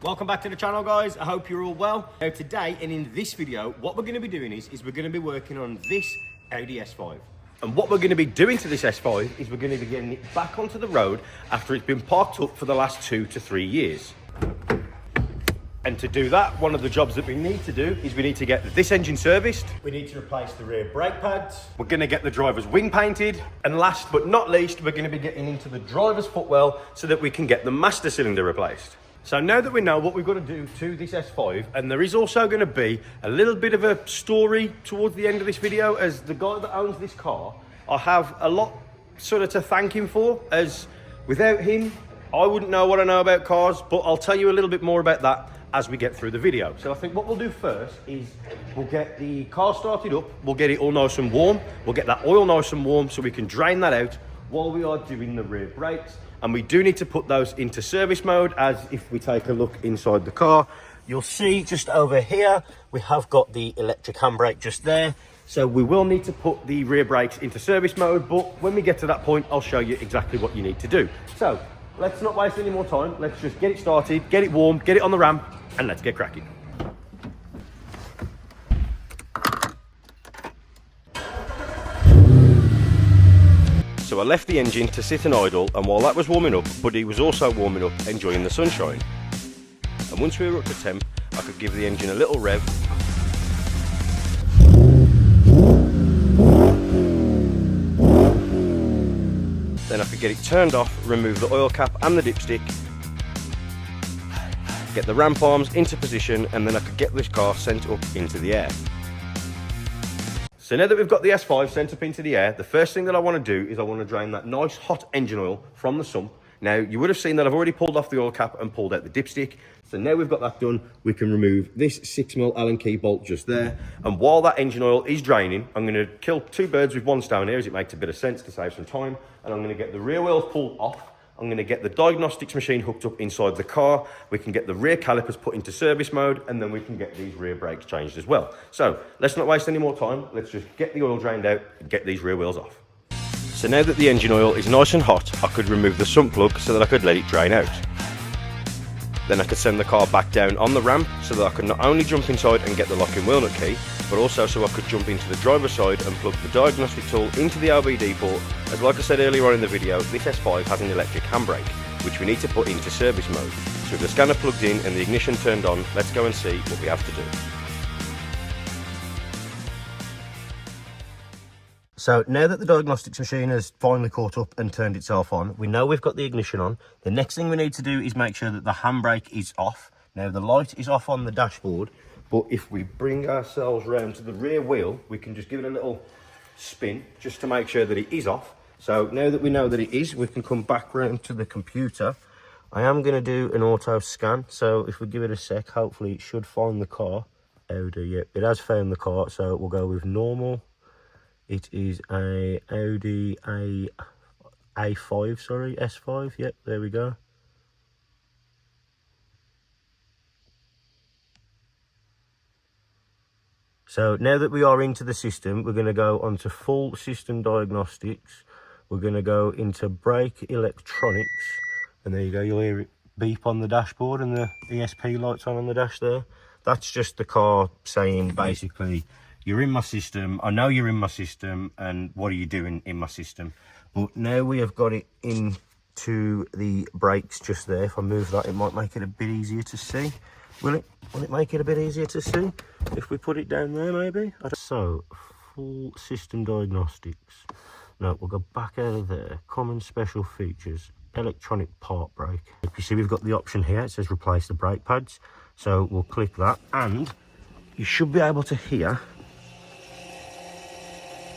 Welcome back to the channel, guys. I hope you're all well. Now today and in this video, what we're going to be doing is we're going to be working on this Audi S5. And what we're going to be doing to this S5 is we're going to be getting it back onto the road after it's been parked up for the last 2 to 3 years. And to do that, one of the jobs that we need to do is we need to get this engine serviced. We need to replace the rear brake pads. We're going to get the driver's wing painted. And last but not least, we're going to be getting into the driver's footwell so that we can get the master cylinder replaced. So now that we know what we've got to do to this S5, and there is also going to be a little bit of a story towards the end of this video, as the guy that owns this car, I have a lot sort of to thank him for, as without him, I wouldn't know what I know about cars, but I'll tell you a little bit more about that as we get through the video. So I think what we'll do first is we'll get the car started up, we'll get it all nice and warm, we'll get that oil nice and warm so we can drain that out while we are doing the rear brakes. And we do need to put those into service mode, as if we take a look inside the car, you'll see just over here, we have got the electric handbrake just there. So we will need to put the rear brakes into service mode, but when we get to that point, I'll show you exactly what you need to do. So let's not waste any more time. Let's just get it started, get it warm, get it on the ramp, and let's get cracking. So I left the engine to sit and idle, and while that was warming up, Buddy was also warming up, enjoying the sunshine. And once we were up to temp, I could give the engine a little rev. Then I could get it turned off, remove the oil cap and the dipstick, get the ramp arms into position, and then I could get this car sent up into the air. So now that we've got the S5 sent up into the air, the first thing that I want to do is I want to drain that nice hot engine oil from the sump. Now, you would have seen that I've already pulled off the oil cap and pulled out the dipstick. So now we've got that done, we can remove this 6mm Allen key bolt just there. And while that engine oil is draining, I'm going to kill 2 birds with 1 stone here, as it makes a bit of sense to save some time. And I'm going to get the rear wheels pulled off. I'm going to get the diagnostics machine hooked up inside the car. We can get the rear calipers put into service mode, and then we can get these rear brakes changed as well. So let's not waste any more time. Let's just get the oil drained out and get these rear wheels off. So now that the engine oil is nice and hot, I could remove the sump plug so that I could let it drain out. Then I could send the car back down on the ramp so that I could not only jump inside and get the locking wheel nut key, but also so I could jump into the driver's side and plug the diagnostic tool into the OBD port, as like I said earlier on in the video, this S5 has an electric handbrake, which we need to put into service mode. So with the scanner plugged in and the ignition turned on, let's go and see what we have to do. So now that the diagnostics machine has finally caught up and turned itself on, we know we've got the ignition on. The next thing we need to do is make sure that the handbrake is off. Now the light is off on the dashboard, but if we bring ourselves round to the rear wheel, we can just give it a little spin just to make sure that it is off. So now that we know that it is, we can come back round to the computer. I am going to do an auto scan, so if we give it a sec, hopefully it should find the car. Audi, yeah, it has found the car, so we'll go with normal. It is a Audi A5, sorry, S5, yep, there we go. So now that we are into the system, we're going to go onto full system diagnostics. We're going to go into brake electronics, and there you go, you'll hear it beep on the dashboard and the ESP lights on the dash there. That's just the car saying basically, you're in my system, I know you're in my system, and what are you doing in my system? But now we have got it into the brakes just there. If I move that, it might make it a bit easier to see. Will it? Will it make it a bit easier to see? If we put it down there, maybe? So, full system diagnostics. No, we'll go back out of there. Common special features, electronic part brake. You see we've got the option here, it says replace the brake pads. So we'll click that, and you should be able to hear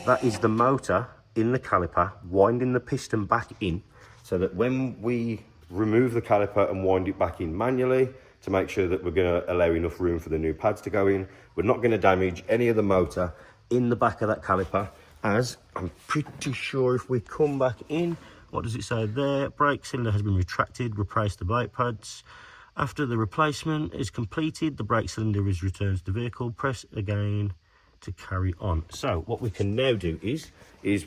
that is the motor in the caliper winding the piston back in, so that when we remove the caliper and wind it back in manually to make sure that we're going to allow enough room for the new pads to go in, we're not going to damage any of the motor in the back of that caliper, as I'm pretty sure if we come back in, what does it say there? Brake cylinder has been retracted, replace the brake pads. After the replacement is completed, the brake cylinder is returned to the vehicle. Press again to carry on. So what we can now do is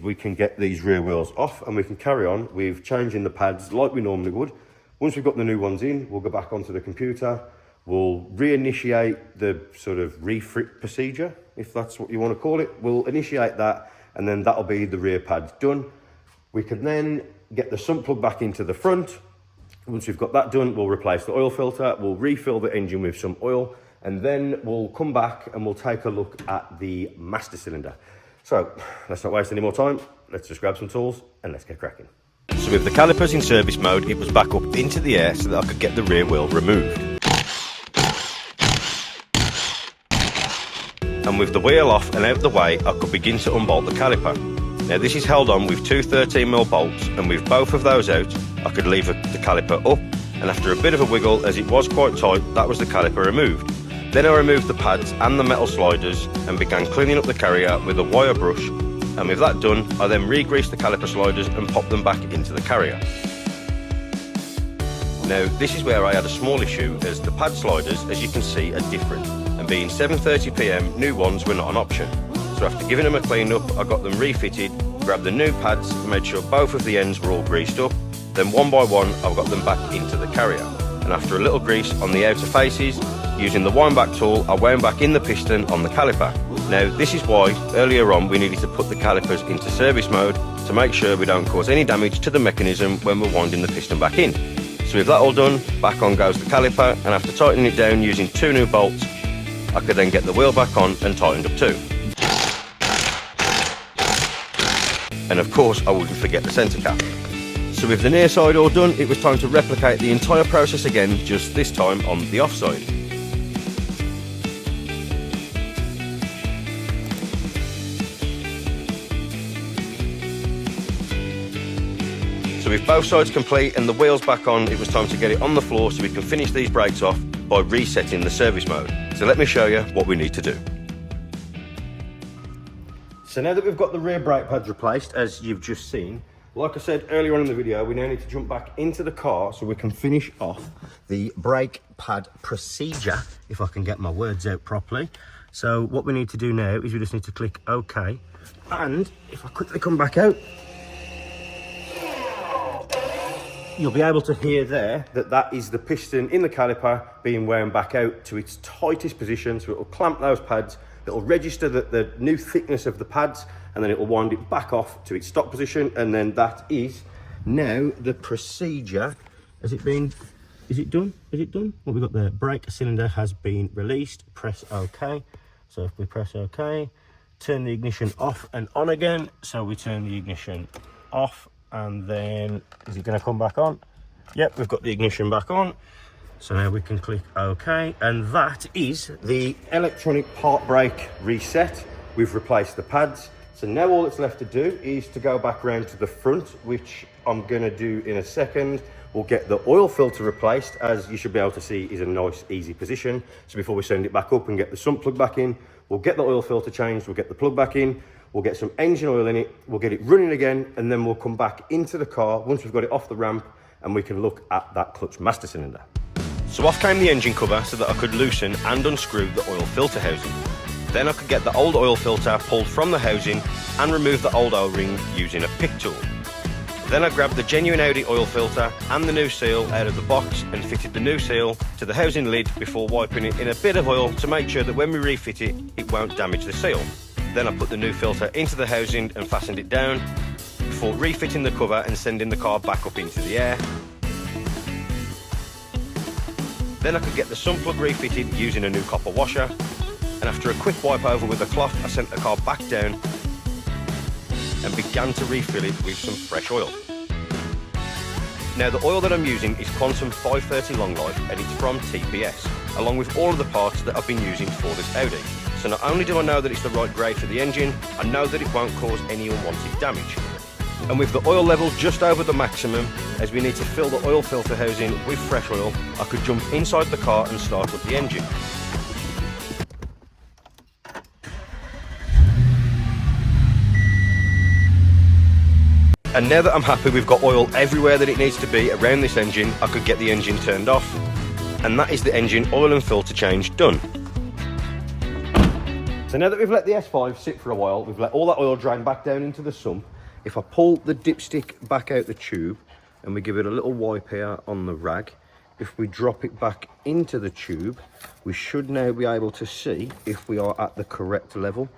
we can get these rear wheels off, and we can carry on with changing the pads like we normally would. Once we've got the new ones in, we'll go back onto the computer. We'll reinitiate the sort of refit procedure, if that's what you want to call it. We'll initiate that, and then that'll be the rear pads done. We can then get the sump plug back into the front. Once we've got that done, we'll replace the oil filter, we'll refill the engine with some oil, and then we'll come back and we'll take a look at the master cylinder. So let's not waste any more time. Let's just grab some tools and let's get cracking. So with the calipers in service mode, it was back up into the air so that I could get the rear wheel removed. And with the wheel off and out of the way, I could begin to unbolt the caliper. Now this is held on with two 13mm bolts, and with both of those out, I could lever the caliper up, and after a bit of a wiggle, as it was quite tight, that was the caliper removed. Then I removed the pads and the metal sliders and began cleaning up the carrier with a wire brush, and with that done, I then re-greased the caliper sliders and popped them back into the carrier. Now this is where I had a small issue, as the pad sliders, as you can see, are different, and being 7:30 PM, new ones were not an option. So after giving them a clean up, I got them refitted, grabbed the new pads, made sure both of the ends were all greased up, then one by one I've got them back into the carrier. And after a little grease on the outer faces, using the wind back tool, I wound back in the piston on the caliper. Now this is why earlier on we needed to put the calipers into service mode to make sure we don't cause any damage to the mechanism when we're winding the piston back in. So with that all done, back on goes the caliper, and after tightening it down using two new bolts, I could then get the wheel back on and tightened up too. And of course I wouldn't forget the centre cap. So with the near side all done, it was time to replicate the entire process again, just this time on the off side. So with both sides complete and the wheels back on, it was time to get it on the floor so we can finish these brakes off by resetting the service mode. So let me show you what we need to do. So now that we've got the rear brake pads replaced, as you've just seen, like I said earlier on in the video, we now need to jump back into the car so we can finish off the brake pad procedure, if I can get my words out properly. So what we need to do now is we just need to click OK. And if I quickly come back out, you'll be able to hear there that that is the piston in the caliper being wound back out to its tightest position. So it will clamp those pads, it will register the new thickness of the pads, and then it will wind it back off to its stock position. And then that is now the procedure. Is it done? Is it done? What we've got there, brake cylinder has been released. Press OK. So if we press OK, turn the ignition off and on again. So we turn the ignition off, and then is it going to come back on? Yep, we've got the ignition back on. So now we can click OK, and that is the electronic part brake reset. We've replaced the pads. So now all that's left to do is to go back around to the front, which I'm going to do in a second. We'll get the oil filter replaced, as you should be able to see is a nice easy position. So before we send it back up and get the sump plug back in, we'll get the oil filter changed, we'll get the plug back in, we'll get some engine oil in it, we'll get it running again, and then we'll come back into the car once we've got it off the ramp, and we can look at that clutch master cylinder. So off came the engine cover so that I could loosen and unscrew the oil filter housing. Then I could get the old oil filter pulled from the housing and remove the old O-ring using a pick tool. Then I grabbed the genuine Audi oil filter and the new seal out of the box and fitted the new seal to the housing lid before wiping it in a bit of oil to make sure that when we refit it, it won't damage the seal. Then I put the new filter into the housing and fastened it down before refitting the cover and sending the car back up into the air. Then I could get the sump plug refitted using a new copper washer, and after a quick wipe over with a cloth, I sent the car back down and began to refill it with some fresh oil. Now the oil that I'm using is Quantum 530 Long Life, and it's from TPS, along with all of the parts that I've been using for this Audi. So not only do I know that it's the right grade for the engine, I know that it won't cause any unwanted damage. And with the oil level just over the maximum, as we need to fill the oil filter housing with fresh oil, I could jump inside the car and start up the engine. And now that I'm happy we've got oil everywhere that it needs to be around this engine, I could get the engine turned off. And that is the engine oil and filter change done. So now that we've let the S5 sit for a while, we've let all that oil drain back down into the sump. If I pull the dipstick back out the tube, and we give it a little wipe here on the rag. If we drop it back into the tube, we should now be able to see if we are at the correct level.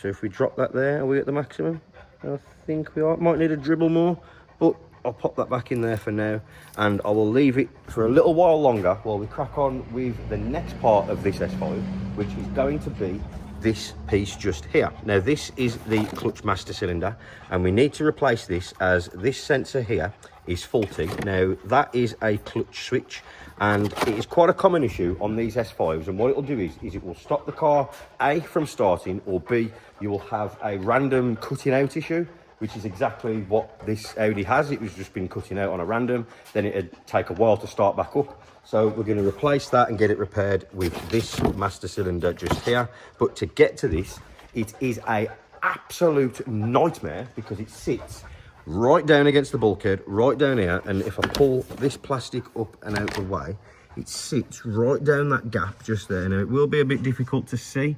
So if we drop that there, are we at the maximum? I think we are. Might need a dribble more, but I'll pop that back in there for now, and I will leave it for a little while longer while we crack on with the next part of this S5, which is going to be this piece just here. Now this is the clutch master cylinder, and we need to replace this as this sensor here is faulty. Now that is a clutch switch, and it is quite a common issue on these S5s, and what it will do is it will stop the car A from starting, or B, you will have a random cutting out issue, which is exactly what this Audi has. It was just been cutting out on a random, then it'd take a while to start back up. So we're going to replace that and get it repaired with this master cylinder just here. But to get to this, it is a absolute nightmare because it sits right down against the bulkhead, right down here. And if I pull this plastic up and out the way, it sits right down that gap just there. Now it will be a bit difficult to see,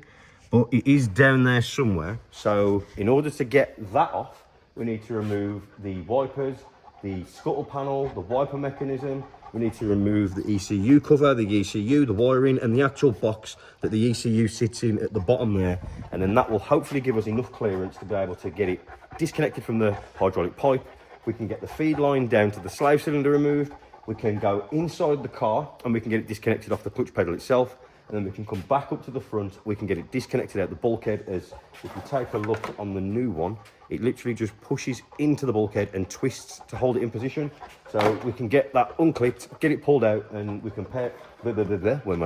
but it is down there somewhere. So in order to get that off, we need to remove the wipers, the scuttle panel, the wiper mechanism. We need to remove the ECU cover, the ECU, the wiring, and the actual box that the ECU sits in at the bottom there. And then that will hopefully give us enough clearance to be able to get it disconnected from the hydraulic pipe. We can get the feed line down to the slave cylinder removed. We can go inside the car and we can get it disconnected off the clutch pedal itself. And then we can come back up to the front. We can get it disconnected out the bulkhead, as if you take a look on the new one, it literally just pushes into the bulkhead and twists to hold it in position. So we can get that unclipped, get it pulled out, and we compare, when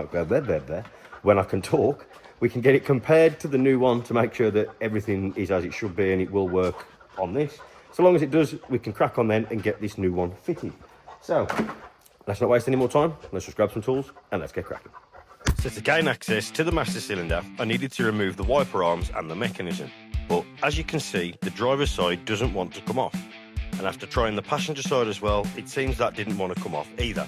I can talk, we can get it compared to the new one to make sure that everything is as it should be and it will work on this. So long as it does, we can crack on then and get this new one fitted. So let's not waste any more time. Let's just grab some tools and let's get cracking. So to gain access to the master cylinder, I needed to remove the wiper arms and the mechanism. But as you can see, the driver's side doesn't want to come off. And after trying the passenger side as well, it seems that didn't want to come off either.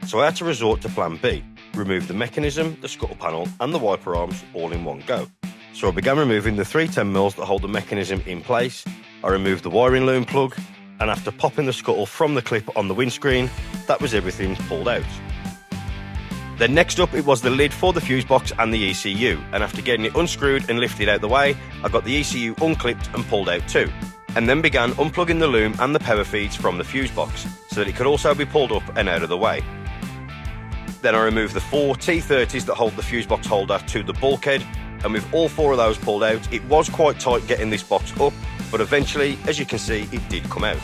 So I had to resort to plan B, remove the mechanism, the scuttle panel and the wiper arms all in one go. So I began removing the 310mm that hold the mechanism in place. I removed the wiring loom plug, and after popping the scuttle from the clip on the windscreen, that was everything pulled out. Then next up, it was the lid for the fuse box and the ECU, and after getting it unscrewed and lifted out the way, I got the ECU unclipped and pulled out too, and then began unplugging the loom and the power feeds from the fuse box, so that it could also be pulled up and out of the way. Then I removed the 4 T30s that hold the fuse box holder to the bulkhead, and with all 4 of those pulled out, it was quite tight getting this box up, but eventually, as you can see, it did come out.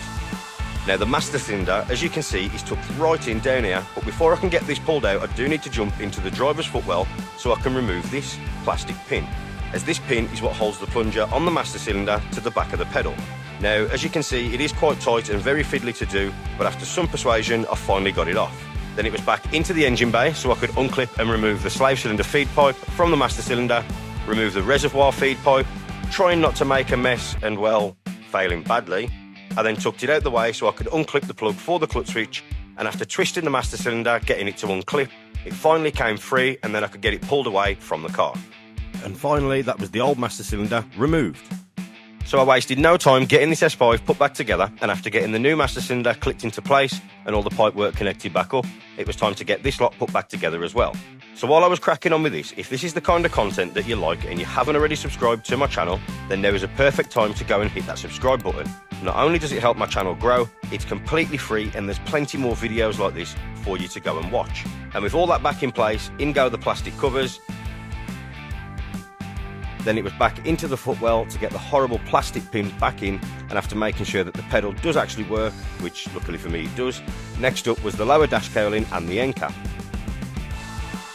Now the master cylinder, as you can see, is tucked right in down here, but before I can get this pulled out, I do need to jump into the driver's footwell so I can remove this plastic pin, as this pin is what holds the plunger on the master cylinder to the back of the pedal. Now, as you can see, it is quite tight and very fiddly to do, but after some persuasion, I finally got it off. Then it was back into the engine bay so I could unclip and remove the slave cylinder feed pipe from the master cylinder, remove the reservoir feed pipe, trying not to make a mess and, well, failing badly. I then tucked it out the way so I could unclip the plug for the clutch switch, and after twisting the master cylinder, getting it to unclip, it finally came free, and then I could get it pulled away from the car. And finally, that was the old master cylinder removed. So I wasted no time getting this S5 put back together, and after getting the new master cylinder clicked into place and all the pipework connected back up, it was time to get this lot put back together as well. So while I was cracking on with this, if this is the kind of content that you like and you haven't already subscribed to my channel, then now is a perfect time to go and hit that subscribe button. Not only does it help my channel grow, it's completely free and there's plenty more videos like this for you to go and watch. And with all that back in place, in go the plastic covers. Then it was back into the footwell to get the horrible plastic pins back in, and after making sure that the pedal does actually work, which luckily for me it does, next up was the lower dash cowling and the end cap.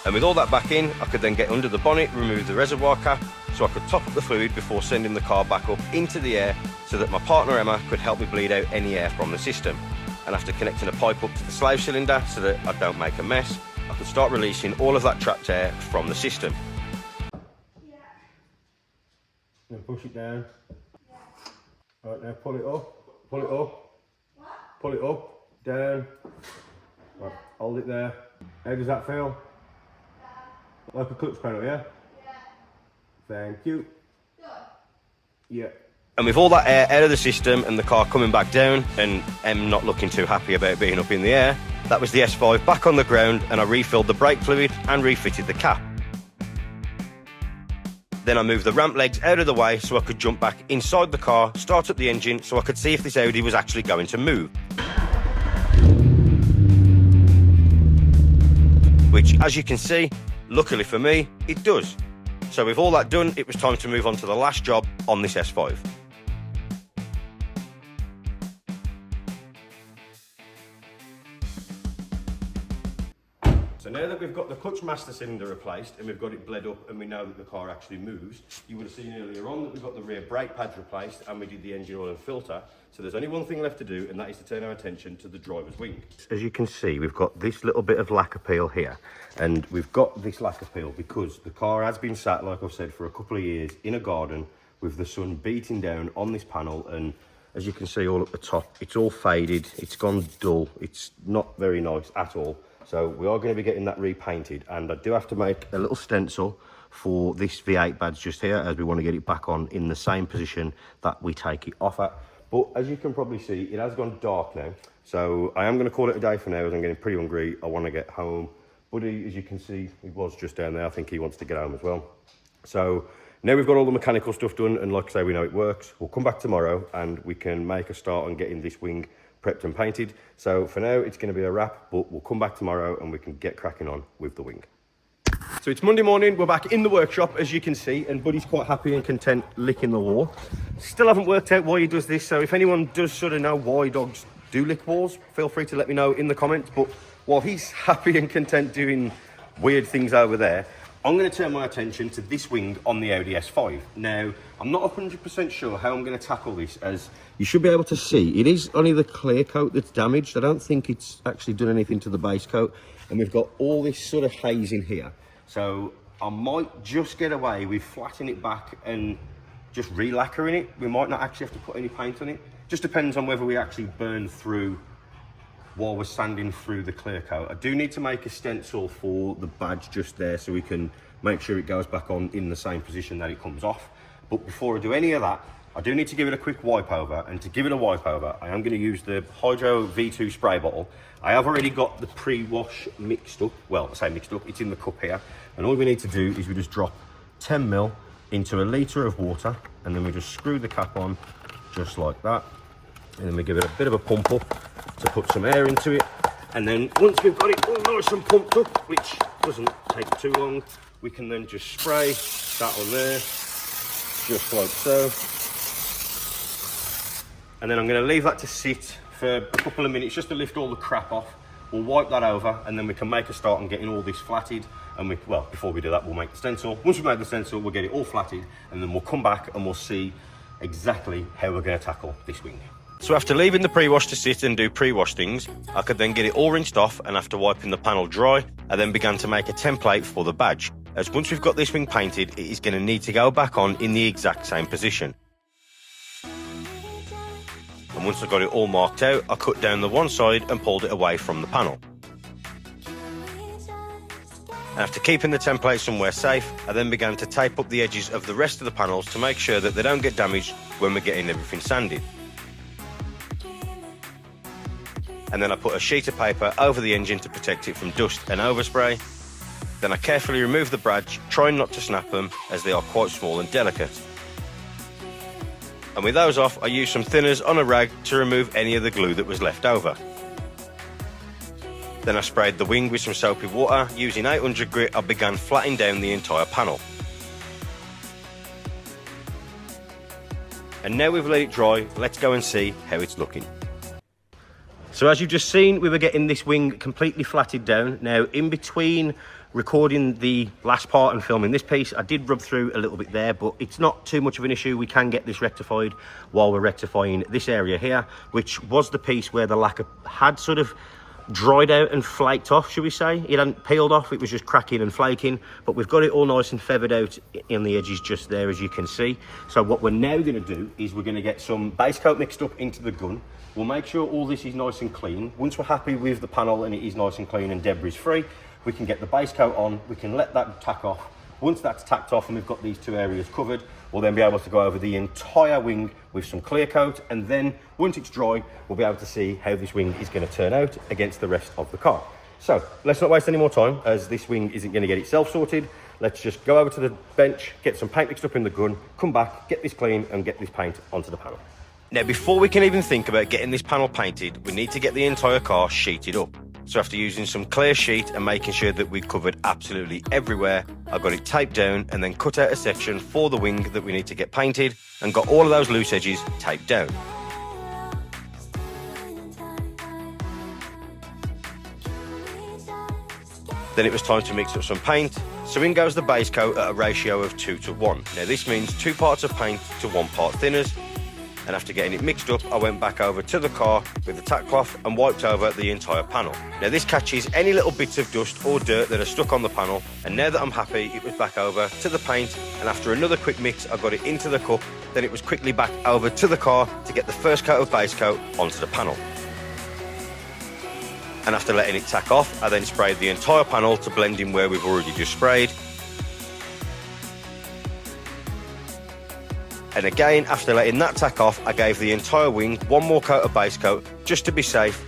And with all that back in, I could then get under the bonnet, remove the reservoir cap, so I could top up the fluid before sending the car back up into the air so that my partner Emma could help me bleed out any air from the system. And after connecting a pipe up to the slave cylinder so that I don't make a mess, I could start releasing all of that trapped air from the system. Then push it down. Yeah. Right, now pull it up, pull it up, what? Pull it up, down. Right, hold it there. How does that feel? Like a clutch pedal, yeah? Yeah. Thank you. Good. Yeah. And with all that air out of the system and the car coming back down, and M not looking too happy about being up in the air, that was the S5 back on the ground, and I refilled the brake fluid and refitted the cap. Then I moved the ramp legs out of the way so I could jump back inside the car, start up the engine so I could see if this Audi was actually going to move. Which, as you can see, luckily for me, it does. So with all that done, it was time to move on to the last job on this S5. So now that we've got the clutch master cylinder replaced and we've got it bled up and we know that the car actually moves, you would have seen earlier on that we've got the rear brake pads replaced and we did the engine oil and filter. So there's only one thing left to do, and that is to turn our attention to the driver's wing. As you can see, we've got this little bit of lacquer peel here, and we've got this lacquer peel because the car has been sat, like I've said, for a couple of years in a garden with the sun beating down on this panel, and as you can see all at the top, it's all faded, it's gone dull, it's not very nice at all. So we are going to be getting that repainted, and I do have to make a little stencil for this V8 badge just here, as we want to get it back on in the same position that we take it off at. But as you can probably see, it has gone dark now. So I am going to call it a day for now, as I'm getting pretty hungry. I want to get home. Buddy, as you can see, he was just down there. I think he wants to get home as well. So now we've got all the mechanical stuff done, and like I say, we know it works. We'll come back tomorrow and we can make a start on getting this wing prepped and painted. So for now, it's going to be a wrap, but we'll come back tomorrow and we can get cracking on with the wing. So it's Monday morning, we're back in the workshop, as you can see, and Buddy's quite happy and content licking the wall. Still haven't worked out why he does this, so if anyone does sort of know why dogs do lick walls, feel free to let me know in the comments. But while he's happy and content doing weird things over there, I'm going to turn my attention to this wing on the Audi S5. Now, I'm not 100% sure how I'm going to tackle this, as you should be able to see, it is only the clear coat that's damaged. I don't think it's actually done anything to the base coat, and we've got all this sort of haze in here. So I might just get away with flattening it back and just re-lacquering it. We might not actually have to put any paint on it. Just depends on whether we actually burn through while we're sanding through the clear coat. I do need to make a stencil for the badge just there so we can make sure it goes back on in the same position that it comes off. But before I do any of that, I do need to give it a quick wipe over, and to give it a wipe over, I am going to use the Hydro V2 spray bottle. I have already got the pre-wash mixed up. Well, I say mixed up, it's in the cup here. And all we need to do is we just drop 10 ml into a litre of water, and then we just screw the cap on just like that. And then we give it a bit of a pump up to put some air into it. And then once we've got it all nice and pumped up, which doesn't take too long, we can then just spray that on there, just like so. And then I'm going to leave that to sit for a couple of minutes just to lift all the crap off. We'll wipe that over, and then we can make a start on getting all this flatted. And well, before we do that, we'll make the stencil. Once we've made the stencil, we'll get it all flatted, and then we'll come back and we'll see exactly how we're going to tackle this wing. So after leaving the pre-wash to sit and do pre-wash things, I could then get it all rinsed off, and after wiping the panel dry, I then began to make a template for the badge, as once we've got this wing painted, it is going to need to go back on in the exact same position. And once I got it all marked out, I cut down the one side and pulled it away from the panel. And after keeping the template somewhere safe, I then began to tape up the edges of the rest of the panels to make sure that they don't get damaged when we're getting everything sanded. And then I put a sheet of paper over the engine to protect it from dust and overspray. Then I carefully remove the badge, trying not to snap them as they are quite small and delicate. And with those off, I used some thinners on a rag to remove any of the glue that was left over. Then I sprayed the wing with some soapy water. Using 800 grit, I began flattening down the entire panel. And now we've let it dry, let's go and see how it's looking. So as you've just seen, we were getting this wing completely flatted down. Now, in between recording the last part and filming this piece, I did rub through a little bit there, but it's not too much of an issue. We can get this rectified while we're rectifying this area here, which was the piece where the lacquer had sort of dried out and flaked off, should we say. It hadn't peeled off, it was just cracking and flaking, but we've got it all nice and feathered out in the edges just there, as you can see. So what we're now going to do is we're going to get some base coat mixed up into the gun. We'll make sure all this is nice and clean. Once we're happy with the panel and it is nice and clean and debris free, we can get the base coat on, we can let that tack off, Once that's tacked off and we've got these two areas covered, we'll then be able to go over the entire wing with some clear coat, and then once it's dry, we'll be able to see how this wing is going to turn out against the rest of the car. So let's not waste any more time, as this wing isn't going to get itself sorted. Let's just go over to the bench, get some paint mixed up in the gun, come back, get this clean and get this paint onto the panel. Now, before we can even think about getting this panel painted, we need to get the entire car sheeted up. So after using some clear sheet and making sure that we'd covered absolutely everywhere, I got it taped down and then cut out a section for the wing that we need to get painted and got all of those loose edges taped down. Then it was time to mix up some paint. So in goes the base coat at a ratio of 2 to 1. Now this means 2 parts of paint to 1 part thinners. And after getting it mixed up, I went back over to the car with the tack cloth and wiped over the entire panel. Now this catches any little bits of dust or dirt that are stuck on the panel, and now that I'm happy, it was back over to the paint, and after another quick mix, I got it into the cup, then it was quickly back over to the car to get the first coat of base coat onto the panel. And after letting it tack off, I then sprayed the entire panel to blend in where we've already just sprayed. And again, after letting that tack off, I gave the entire wing 1 more coat of base coat, just to be safe.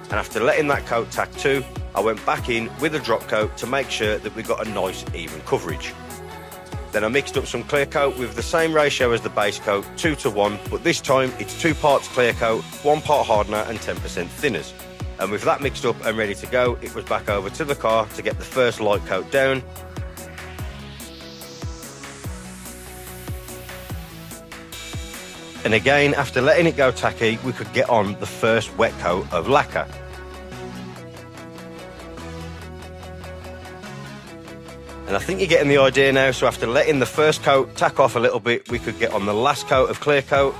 And after letting that coat tack too, I went back in with a drop coat to make sure that we got a nice even coverage. Then I mixed up some clear coat with the same ratio as the base coat, 2 to 1, but this time it's 2 parts clear coat, 1 part hardener and 10% thinners. And with that mixed up and ready to go, it was back over to the car to get the first light coat down. And again, after letting it go tacky, we could get on the first wet coat of lacquer. And I think you're getting the idea now, so after letting the first coat tack off a little bit, we could get on the last coat of clear coat.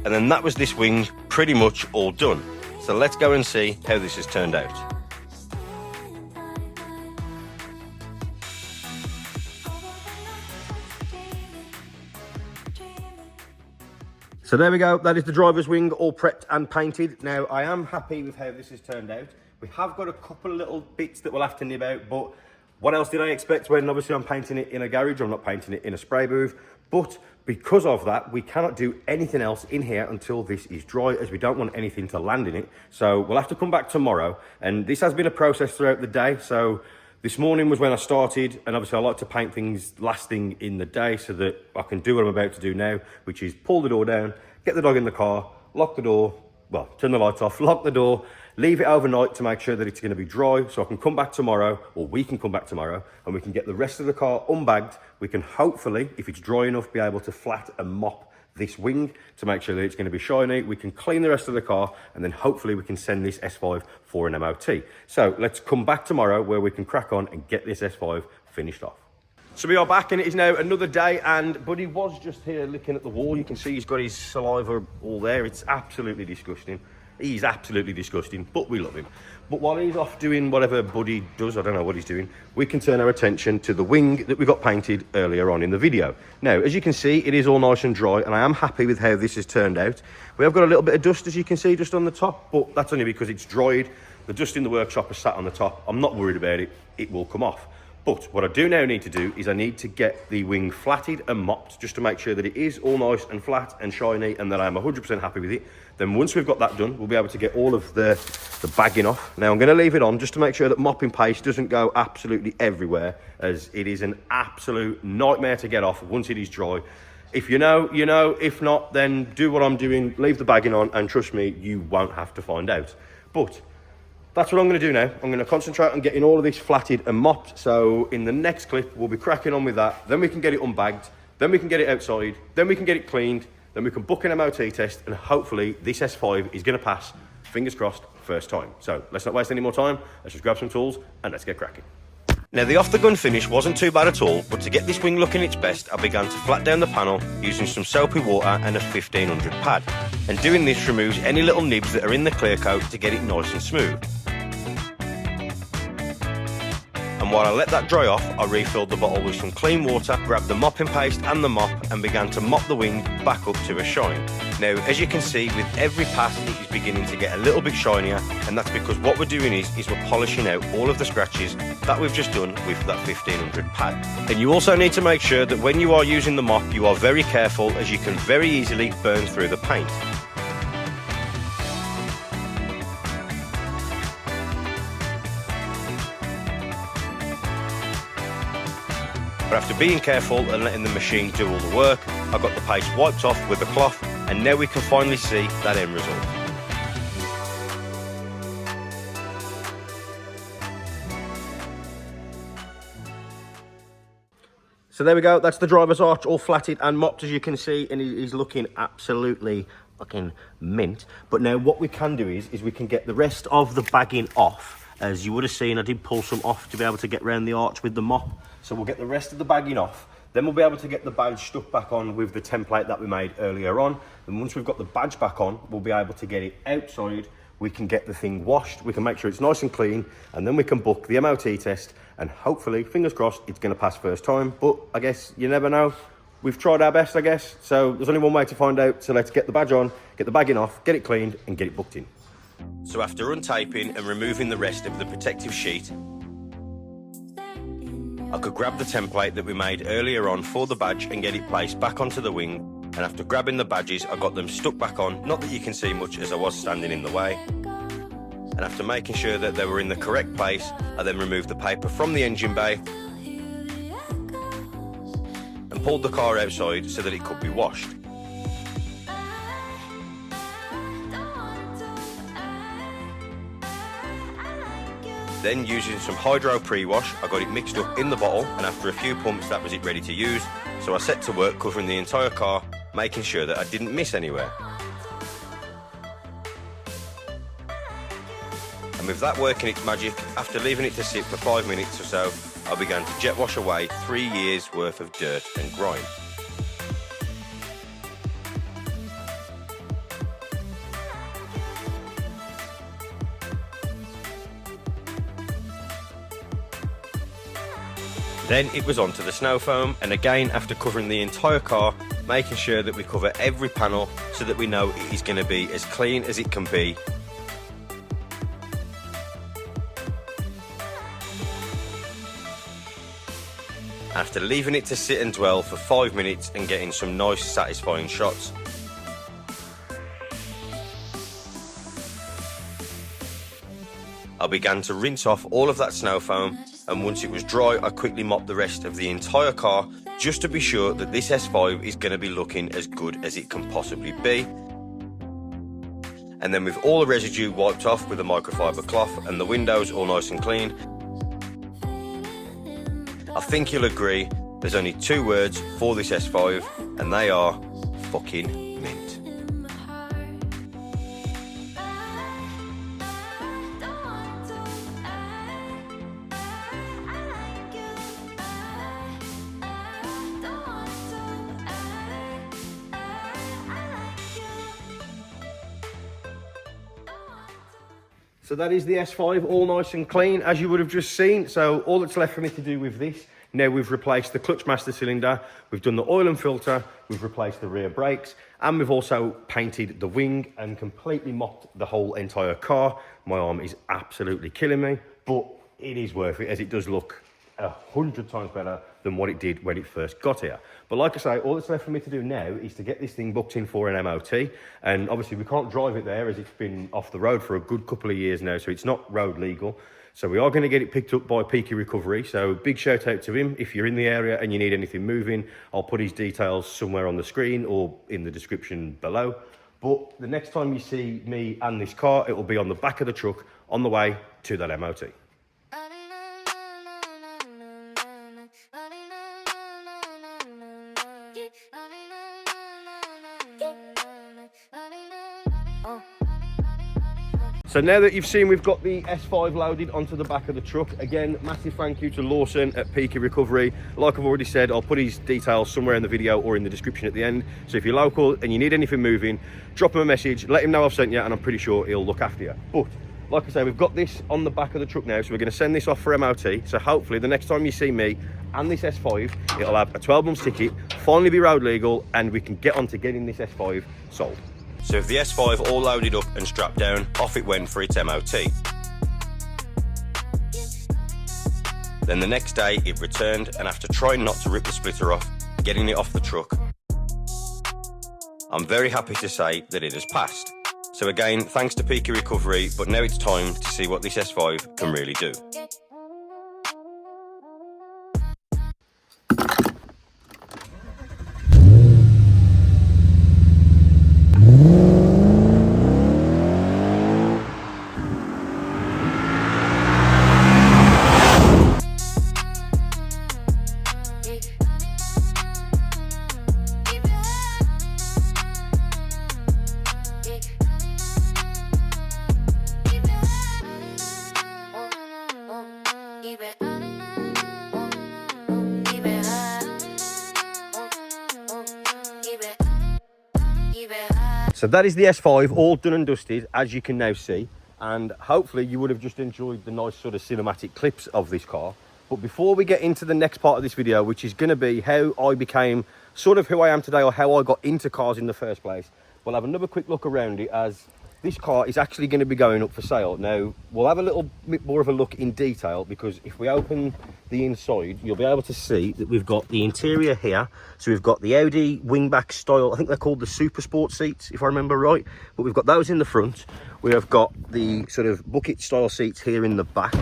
And then that was this wing pretty much all done. So let's go and see how this has turned out. So there we go, that is the driver's wing all prepped and painted. Now I am happy with how this has turned out. We have got a couple of little bits that we'll have to nib out, but what else did I expect when obviously I'm painting it in a garage? I'm not painting it in a spray booth. But because of that, we cannot do anything else in here until this is dry, as we don't want anything to land in it. So we'll have to come back tomorrow. And this has been a process throughout the day. So this morning was when I started, and obviously I like to paint things last thing in the day so that I can do what I'm about to do now, which is pull the door down, get the dog in the car, lock the door, well, turn the lights off, lock the door, leave it overnight to make sure that it's going to be dry, so I can come back tomorrow, or we can come back tomorrow, and we can get the rest of the car unbagged. We can hopefully, if it's dry enough, be able to flat and mop this wing to make sure that it's going to be shiny. We can clean the rest of the car, and then hopefully we can send this S5 for an MOT. So let's come back tomorrow where we can crack on and get this S5 finished off. So we are back, and it is now another day, and Buddy was just here looking at the wall. You can see he's got his saliva all there. It's absolutely disgusting. He's absolutely disgusting, but we love him. But while he's off doing whatever Buddy does, I don't know what he's doing, we can turn our attention to the wing that we got painted earlier on in the video. Now, as you can see, it is all nice and dry, and I am happy with how this has turned out. We have got a little bit of dust, as you can see, just on the top, but that's only because it's dried. The dust in the workshop is sat on the top. I'm not worried about it. It will come off. But what I do now need to do is I need to get the wing flatted and mopped, just to make sure that it is all nice and flat and shiny, and that I'm 100% happy with it. Then once we've got that done, we'll be able to get all of the bagging off. Now I'm going to leave it on just to make sure that mopping paste doesn't go absolutely everywhere, as it is an absolute nightmare to get off once it is dry. If you know, you know. If not, then do what I'm doing, leave the bagging on, and trust me, you won't have to find out. But that's what I'm going to do now. I'm going to concentrate on getting all of this flatted and mopped. So in the next clip, we'll be cracking on with that. Then we can get it unbagged. Then we can get it outside. Then we can get it cleaned. Then we can book an MOT test. And hopefully this S5 is going to pass, fingers crossed, first time. So let's not waste any more time. Let's just grab some tools and let's get cracking. Now the off-the-gun finish wasn't too bad at all, but to get this wing looking its best, I began to flat down the panel using some soapy water and a 1500 pad. And doing this removes any little nibs that are in the clear coat to get it nice and smooth. And while I let that dry off, I refilled the bottle with some clean water, grabbed the mopping paste and the mop, and began to mop the wing back up to a shine. Now, as you can see, with every pass it is beginning to get a little bit shinier, and that's because what we're doing is we're polishing out all of the scratches that we've just done with that 1500 pad. And you also need to make sure that when you are using the mop, you are very careful, as you can very easily burn through the paint. But after being careful and letting the machine do all the work, I got the paste wiped off with a cloth, and now we can finally see that end result. So there we go, that's the driver's arch all flatted and mopped, as you can see, and he's looking absolutely fucking mint. But now what we can do is we can get the rest of the bagging off. As you would have seen, I did pull some off to be able to get around the arch with the mop. So we'll get the rest of the bagging off. Then we'll be able to get the badge stuck back on with the template that we made earlier on. And once we've got the badge back on, we'll be able to get it outside. We can get the thing washed. We can make sure it's nice and clean. And then we can book the MOT test. And hopefully, fingers crossed, it's going to pass first time. But I guess you never know. We've tried our best, I guess. So there's only one way to find out. So let's get the badge on, get the bagging off, get it cleaned, and get it booked in. So after untaping and removing the rest of the protective sheet, I could grab the template that we made earlier on for the badge and get it placed back onto the wing. And after grabbing the badges, I got them stuck back on, not that you can see much as I was standing in the way. And after making sure that they were in the correct place, I then removed the paper from the engine bay and pulled the car outside so that it could be washed. Then, using some hydro pre-wash, I got it mixed up in the bottle, and after a few pumps that was it ready to use. So I set to work covering the entire car, making sure that I didn't miss anywhere. And with that working its magic, after leaving it to sit for 5 minutes or so, I began to jet wash away 3 years worth of dirt and grime. Then it was onto the snow foam, and again, after covering the entire car, making sure that we cover every panel so that we know it is going to be as clean as it can be. After leaving it to sit and dwell for 5 minutes and getting some nice satisfying shots, I began to rinse off all of that snow foam, and once it was dry, I quickly mopped the rest of the entire car just to be sure that this S5 is going to be looking as good as it can possibly be. And then with all the residue wiped off with a microfiber cloth and the windows all nice and clean, I think you'll agree there's only 2 words for this S5, and they are fucking mint. So that is the S5, all nice and clean, as you would have just seen. So all that's left for me to do with this, now we've replaced the clutch master cylinder, we've done the oil and filter, we've replaced the rear brakes, and we've also painted the wing and completely mopped the whole entire car. My arm is absolutely killing me, but it is worth it, as it does look 100 times better than what it did when it first got here. But like I say, all that's left for me to do now is to get this thing booked in for an MOT. And obviously we can't drive it there, as it's been off the road for a good couple of years now, so it's not road legal. So we are going to get it picked up by Peaky Recovery. So big shout out to him. If you're in the area and you need anything moving, I'll put his details somewhere on the screen or in the description below. But the next time you see me and this car, it will be on the back of the truck on the way to that MOT. So now that you've seen we've got the S5 loaded onto the back of the truck, again, massive thank you to Lawson at Peaky Recovery. Like I've already said, I'll put his details somewhere in the video or in the description at the end. So if you're local and you need anything moving, drop him a message, let him know I've sent you, and I'm pretty sure he'll look after you. But like I say, we've got this on the back of the truck now, so we're going to send this off for MOT. So hopefully the next time you see me, and this S5, it'll have a 12-month ticket, finally be road legal, and we can get on to getting this S5 sold. So if the S5 all loaded up and strapped down, off it went for its MOT. Then the next day it returned, and after trying not to rip the splitter off, getting it off the truck, I'm very happy to say that it has passed. So again, thanks to Peaky Recovery, but now it's time to see what this S5 can really do. So that is the S5 all done and dusted, as you can now see, and hopefully you would have just enjoyed the nice sort of cinematic clips of this car. But before we get into the next part of this video, which is going to be how I became sort of who I am today, or how I got into cars in the first place, we'll have another quick look around it, as this car is actually going to be going up for sale. Now, we'll have a little bit more of a look in detail, because if we open the inside, you'll be able to see that we've got the interior here. So we've got the Audi wingback style, I think they're called the Super Sport seats, if I remember right. But we've got those in the front. We have got the sort of bucket style seats here in the back.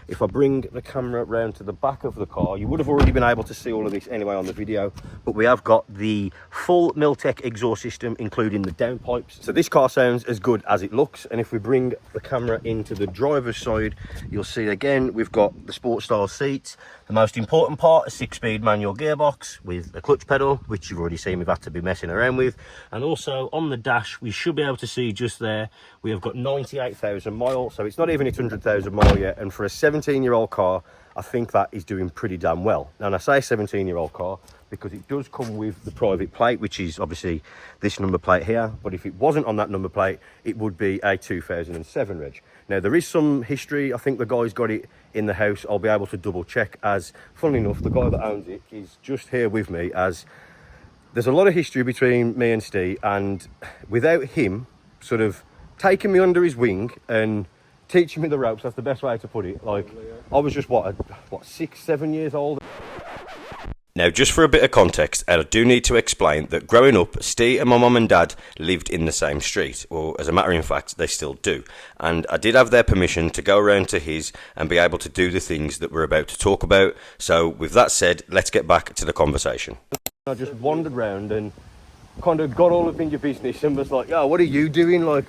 If I bring the camera around to the back of the car, you would have already been able to see all of this anyway on the video, but we have got the full Miltech exhaust system, including the downpipes. So this car sounds as good as it looks. And if we bring the camera into the driver's side, you'll see again, we've got the sport style seats. The most important part, a 6-speed manual gearbox with a clutch pedal, which you've already seen we've had to be messing around with. And also on the dash, we should be able to see just there, we have got 98,000 miles. So it's not even 100,000 miles yet. And for a 17-year-old car, I think that is doing pretty damn well. Now, and I say 17-year-old car because it does come with the private plate, which is obviously this number plate here. But if it wasn't on that number plate, it would be a 2007 reg. Now, there is some history. I think the guy's got it in the house. I'll be able to double check, as funnily enough, the guy that owns it is just here with me, as there's a lot of history between me and Steve, and without him sort of taking me under his wing and teaching me the ropes, that's the best way to put it. Like, I was just, what 6, 7 years old. Now, just for a bit of context, I do need to explain that growing up, Steve and my mum and dad lived in the same street. Well, as a matter of fact, they still do. And I did have their permission to go around to his and be able to do the things that we're about to talk about. So with that said, let's get back to the conversation. I just wandered around and kind of got all up in your business and was like, yo, what are you doing? Like,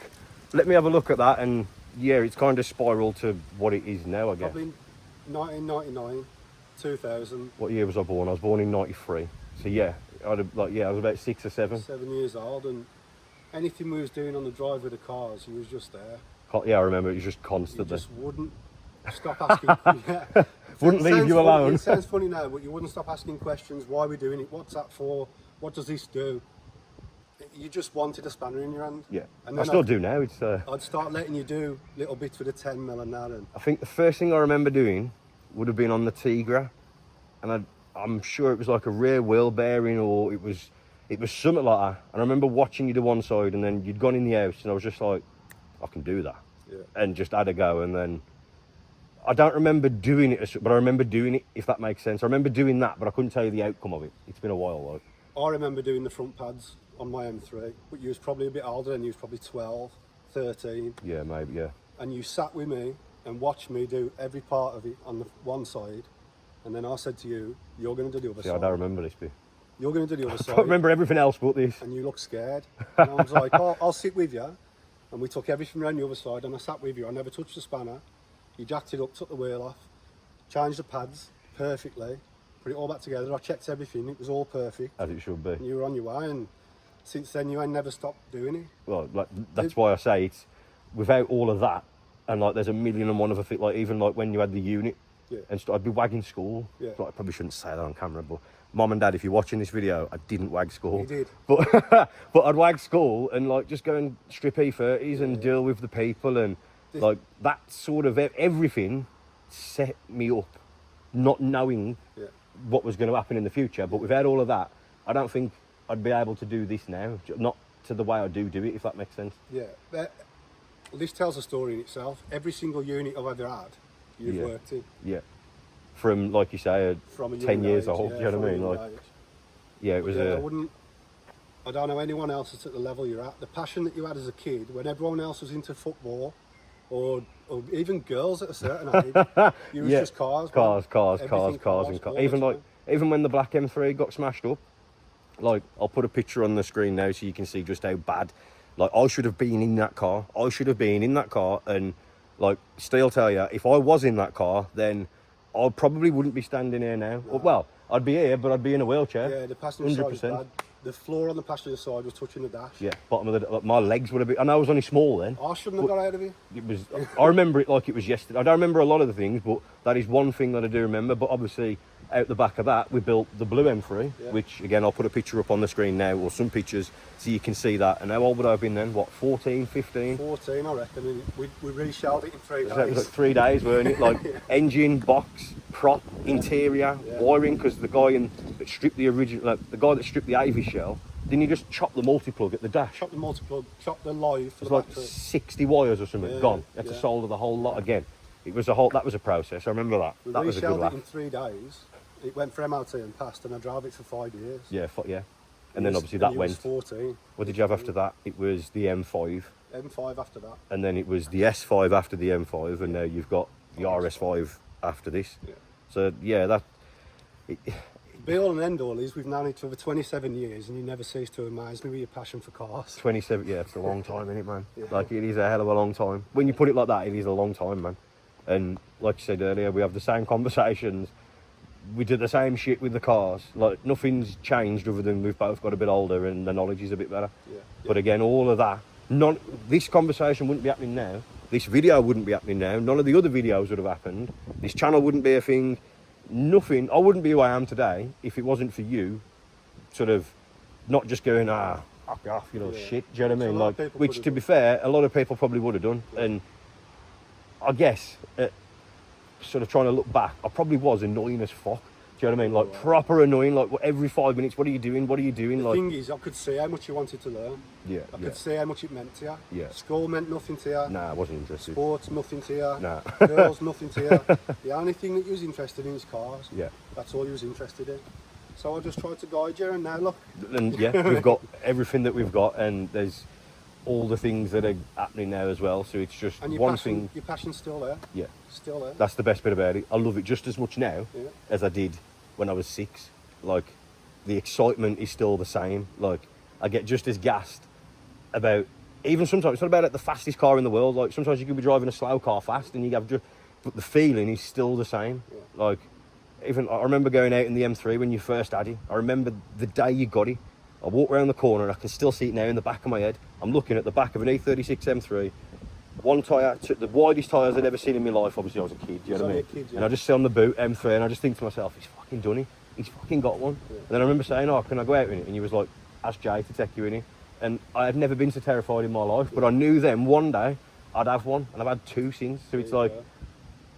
let me have a look at that. And yeah, it's kind of spiraled to what it is now, I guess. Probably 1999, 2000. What year was I born? I was born in 93. So yeah, I was about 6 or 7. 7 years old, and anything we was doing on the drive with the cars, he was just there. Yeah, I remember it was just constantly. He just wouldn't stop asking. Yeah. Wouldn't leave you alone. It sounds funny now, but you wouldn't stop asking questions. Why are we doing it? What's that for? What does this do? You just wanted a spanner in your hand. Yeah, and I still do now. It's I'd start letting you do little bits with a 10mm and that. And I think the first thing I remember doing would have been on the Tigra, and I'm sure it was like a rear wheel bearing, or it was something like that. And I remember watching you do one side, and then you'd gone in the house, and I was just like, I can do that, yeah. And just had a go. And then I don't remember doing it, but I remember doing it, if that makes sense. I remember doing that, but I couldn't tell you the outcome of it. It's been a while, like. I remember doing the front pads on my M3, but you was probably a bit older, and you was probably 12, 13. Yeah, maybe, yeah. And you sat with me and watched me do every part of it on the one side, and then I said to you, you're going to do the other side. I don't remember this bit. You're going to do the other side. I don't remember everything else but this. And you look scared. And I was like, I'll sit with you. And we took everything around the other side, and I sat with you. I never touched the spanner. You jacked it up, took the wheel off, changed the pads perfectly, put it all back together. I checked everything, it was all perfect. As it should be. And you were on your way, and since then you ain't never stopped doing it. Well, like, that's why I say it's, without all of that, and like there's a million and one other thing, like even like when you had the unit, yeah. And I'd be wagging school. Yeah. Like, I probably shouldn't say that on camera, but Mum and Dad, if you're watching this video, I didn't wag school. You did. But I'd wag school and like just go and strip E30s and deal with the people, and like that sort of everything set me up, not knowing what was going to happen in the future. But without all of that, I don't think I'd be able to do this now. Not to the way I do it, if that makes sense. Yeah, this tells a story in itself. Every single unit I've ever had, you've worked in. Yeah. From, like you say, from 10 years age, old, yeah, do you know what I mean? Like, yeah, it was I don't know anyone else that's at the level you're at. The passion that you had as a kid, when everyone else was into football, or even girls at a certain age, you was just cars. Cars. Even when the black M3 got smashed up, like, I'll put a picture on the screen now so you can see just how bad. Like, I should have been in that car. And, like, still tell you, if I was in that car, then I probably wouldn't be standing here now. No. Well, I'd be here, but I'd be in a wheelchair. Yeah, the passenger side was bad. The floor on the passenger side was touching the dash. Yeah, bottom of the... my legs would have been... I know I was only small then. I shouldn't have got out of it. It was... I remember it like it was yesterday. I don't remember a lot of the things, but that is one thing that I do remember. But obviously, out the back of that, we built the blue M3, which, again, I'll put a picture up on the screen now, or some pictures, so you can see that. And how old would I have been then? What, 14, 15? 14, I reckon. And we reshelled it in 3 days. It was like 3 days, weren't it? Like, engine, box, prop, interior, wiring, because the guy that stripped the original... Like, the guy that stripped the Avy shell, didn't he just chop the multi-plug at the dash? Chop the multi-plug, chop the live for it the was battery. Like 60 wires or something, gone. You had to solder the whole lot again. It was that was a process, I remember that. That was a good laugh. We reshelled it in 3 days. It went for MOT and passed, and I drove it for 5 years. Yeah. And then obviously that went. 14. What did you have after that? It was the M5. M5 after that. And then it was the S5 after the M5, and now you've got the RS5 after this. Yeah. So yeah, Be all and end all is we've known each other 27 years, and you never cease to amaze me with your passion for cars. 27, yeah, it's a long time, isn't it, man? Yeah. Like, it is a hell of a long time. When you put it like that, it is a long time, man. And like you said earlier, we have the same conversations. We do the same shit with the cars. Like, nothing's changed other than we've both got a bit older and the knowledge is a bit better. Yeah. But again, all of that, this conversation wouldn't be happening now. This video wouldn't be happening now. None of the other videos would have happened. This channel wouldn't be a thing. Nothing. I wouldn't be who I am today if it wasn't for you, sort of, not just going, fuck off, you know, shit. Do you know what I mean? Like, which, to be fair, a lot of people probably would have done. And I guess, sort of trying to look back, I probably was annoying as fuck. Do you know what I mean? Like, proper annoying. Like, every 5 minutes, what are you doing? What are you doing? The like, thing is, I could see how much you wanted to learn. Yeah. I could see how much it meant to you. Yeah. School meant nothing to you. Nah, I wasn't interested. Sports, nothing to you. Nah. Girls, nothing to you. The only thing that you was interested in is cars. Yeah. That's all you was interested in. So I just tried to guide you, and now look. And yeah, we've got everything that we've got, and there's all the things that are happening now as well. So it's just and one thing. Your passion's still there. Yeah. Still there. That's the best bit about it. I love it just as much now as I did when I was 6. Like, the excitement is still the same. Like, I get just as gassed about, even sometimes, it's not about the fastest car in the world. Like, sometimes you could be driving a slow car fast and you have just, but the feeling is still the same. Yeah. Like, even, I remember going out in the M3 when you first had it. I remember the day you got it. I walked around the corner and I can still see it now in the back of my head. I'm looking at the back of an E36 M3. One tyre, the widest tyres I'd ever seen in my life. Obviously, I was a kid, do you know what I mean? And I just see on the boot, M3, and I just think to myself, he's fucking done it. He's fucking got one. Yeah. And then I remember saying, can I go out in it? And he was like, ask Jay to take you in it. And I had never been so terrified in my life, but I knew then one day I'd have one, and I've had 2 since. So it's like,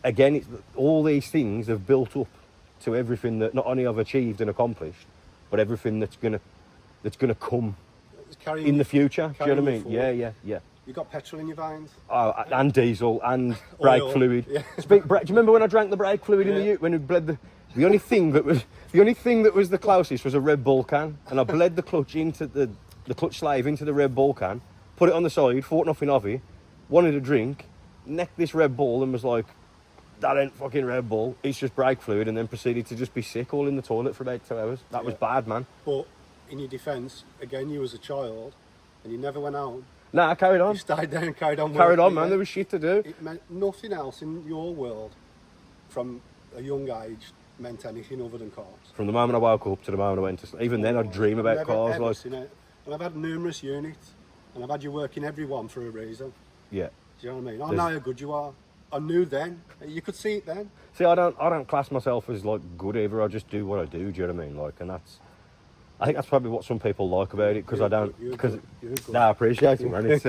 again, all these things have built up to everything that not only I've achieved and accomplished, but everything that's gonna come in the future. Do you know what I mean? Forward. Yeah. You got petrol in your veins? Oh, and diesel and brake fluid. Yeah. Do you remember when I drank the brake fluid in the ute when it bled the only thing that was the closest was a Red Bull can, and I bled the clutch into the clutch slave into the Red Bull can, put it on the side, thought nothing of it, wanted a drink, necked this Red Bull and was like, that ain't fucking Red Bull, it's just brake fluid, and then proceeded to just be sick all in the toilet for about 2 hours. That was bad, man. But in your defence, again, you was a child and you never went out. Nah, I carried on. You stayed there and carried on. Carried on, man. There was shit to do. It meant nothing else in your world from a young age meant anything other than cars. From the moment I woke up to the moment I went to sleep. Even then, I'd dream about cars. Like, seen it. And I've had numerous units, and I've had you work in every one for a reason. Yeah. Do you know what I mean? I know how good you are. I knew then. You could see it then. See, I don't class myself as like good either. I just do what I do. Do you know what I mean? Like, and I think that's probably what some people like about it, because I don't. Because I appreciate it, man. It's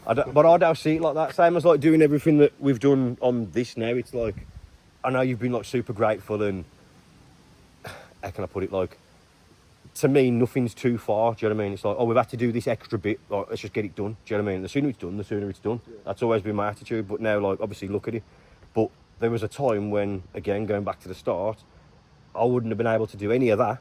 but I don't see it like that. Same as like doing everything that we've done on this now. It's like, I know you've been like super grateful and how can I put it, like, to me, nothing's too far. Do you know what I mean? It's like, oh, we've had to do this extra bit. Like, let's just get it done. Do you know what I mean? The sooner it's done, the sooner it's done. Yeah. That's always been my attitude. But now, like, obviously, look at it. But there was a time when, again, going back to the start, I wouldn't have been able to do any of that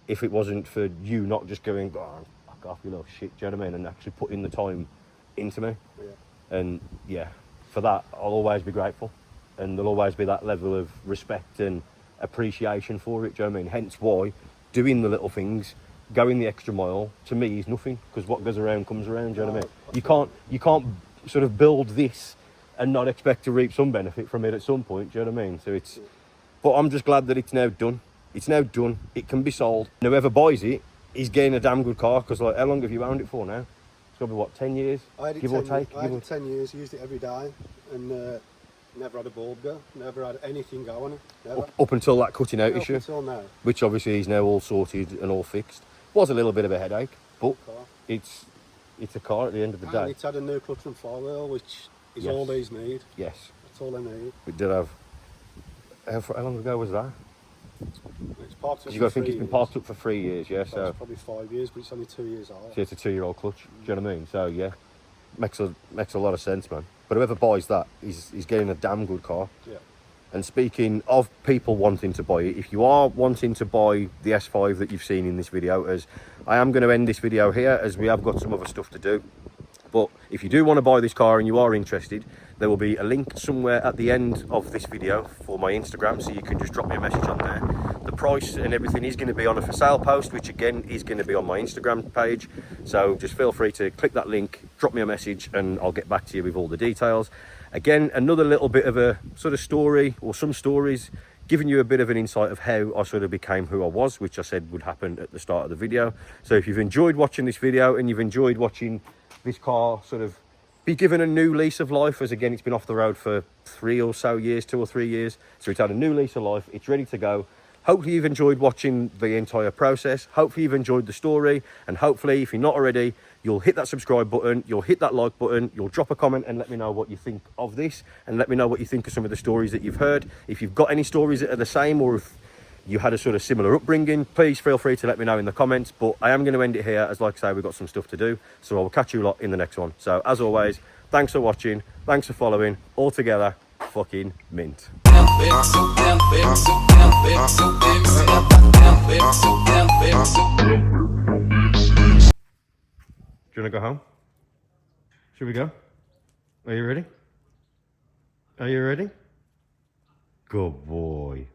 if it wasn't for you not just going, oh, fuck off, you little shit. Do you know what I mean? And actually putting the time into me. Yeah. And yeah, for that, I'll always be grateful. And there'll always be that level of respect and appreciation for it. Do you know what I mean? Hence why doing the little things, going the extra mile, to me is nothing, because what goes around comes around. Do you know what I mean? You can't sort of build this and not expect to reap some benefit from it at some point. Do you know what I mean? So it's, but I'm just glad that it's now done. It's now done. It can be sold. And whoever buys it is getting a damn good car, because, like, how long have you owned it for now? It's got to be, what, 10 years? Give or take? I had it 10 years, used it every day, and never had a bulb go, never had anything go on it, never. Up until that cutting out issue? Up until now. Which obviously is now all sorted and all fixed. Was a little bit of a headache, but it's a car at the end of the day. And it's had a new clutch and flywheel, which is all these need. Yes. That's all they need. We did have... How long ago was that? It's parked up. You got to think it's been parked up for 3 years, yeah? So it's probably 5 years, but it's only 2 years old. So it's a 2-year-old clutch, do you know what I mean? So yeah, makes a lot of sense, man. But whoever buys that is getting a damn good car. Yeah. And speaking of people wanting to buy it, if you are wanting to buy the S5 that you've seen in this video, as I am going to end this video here, as we have got some other stuff to do. But if you do want to buy this car and you are interested, there will be a link somewhere at the end of this video for my Instagram, so you can just drop me a message on there. The price and everything is going to be on a for sale post, which again is going to be on my Instagram page. So just feel free to click that link, drop me a message, and I'll get back to you with all the details. Again, another little bit of a sort of story, or some stories, giving you a bit of an insight of how I sort of became who I was, which I said would happen at the start of the video. So if you've enjoyed watching this video and you've enjoyed watching this car sort of be given a new lease of life, as again, it's been off the road for 2 or 3 years. So it's had a new lease of life. It's ready to go. Hopefully you've enjoyed watching the entire process. Hopefully you've enjoyed the story. And hopefully, if you're not already, you'll hit that subscribe button, you'll hit that like button, you'll drop a comment and let me know what you think of this, and let me know what you think of some of the stories that you've heard. If you've got any stories that are the same, or if you had a sort of similar upbringing, please feel free to let me know in the comments. But I am going to end it here, as like I say, we've got some stuff to do. So I will catch you lot in the next one. So as always, thanks for watching, thanks for following. All together, fucking mint. Do you want to go home? Should we go? Are you ready? Are you ready? Good boy.